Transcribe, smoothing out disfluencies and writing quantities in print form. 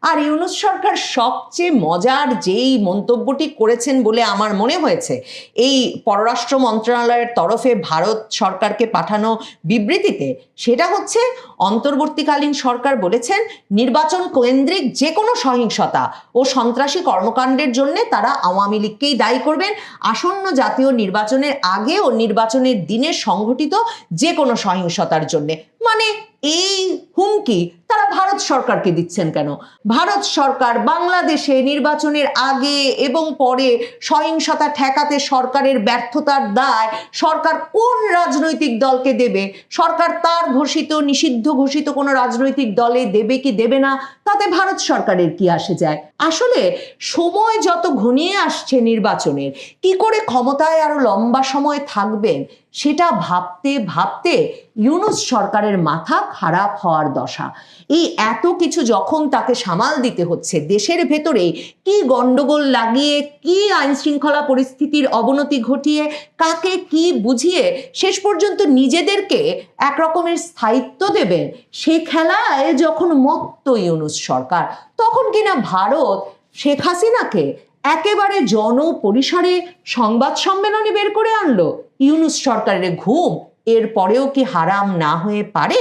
আর ইউনূস সরকার সবচেয়ে মজার যেই মন্তব্যটি করেছেন বলে আমার মনে হয়েছে এই পররাষ্ট্র মন্ত্রণালয়ের তরফে ভারত সরকারকে পাঠানো বিবৃতিতে, সেটা হচ্ছে অন্তর্বর্তীকালীন সরকার বলেছেন নির্বাচন কেন্দ্রিক যে কোনো সহিংসতা ও সন্ত্রাসী কর্মকাণ্ডের জন্য তারা আওয়ামী লীগকেই দায়ী করবেন। আসন্ন জাতীয় নির্বাচনের আগে ও নির্বাচনের দিনে সংঘটিত যে কোনো সহিংসতার জন্য। মানে এই হুমকি তারা ভারত সরকারকে দিচ্ছেন কেন? ভারত সরকার বাংলাদেশে নির্বাচনের আগে এবং পরে সহিংসতা ঠেকাতে সরকারের ব্যর্থতার দায় সরকার কোন রাজনৈতিক দলকে দেবে? সরকার তার ঘোষিত নিষিদ্ধ ঘোষিত কোনো রাজনৈতিক দলে দেবে কি দেবে না তাতে ভারত সরকারের কি আসে যায়? আসলে সময় যত ঘনিয়ে আসছে নির্বাচনের, কি করে ক্ষমতায় আরো লম্বা সময় থাকবেন সেটা ভাবতে ভাবতে ইউনূস সরকারের মাথা খারাপ হওয়ার দশা। এই এত কিছু যখন তাকে সামাল দিতে হচ্ছে, দেশের ভেতরে কি গন্ডগোল লাগিয়ে, কি আইন শৃঙ্খলা পরিস্থিতির অবনতি ঘটিয়ে, কাকে কি বুঝিয়ে শেষ পর্যন্ত নিজেদেরকে এক রকমের স্থায়িত্ব দেবেন, সে খেলায় যখন মত্ত ইউনূস সরকার, তখন কিনা ভারত শেখ হাসিনাকে একেবারে জনপরিসরে সংবাদ সম্মেলনে বের করে আনলো। ইউনূস সরকারের ঘুম এর পরেও কি হারাম না হয়ে পারে?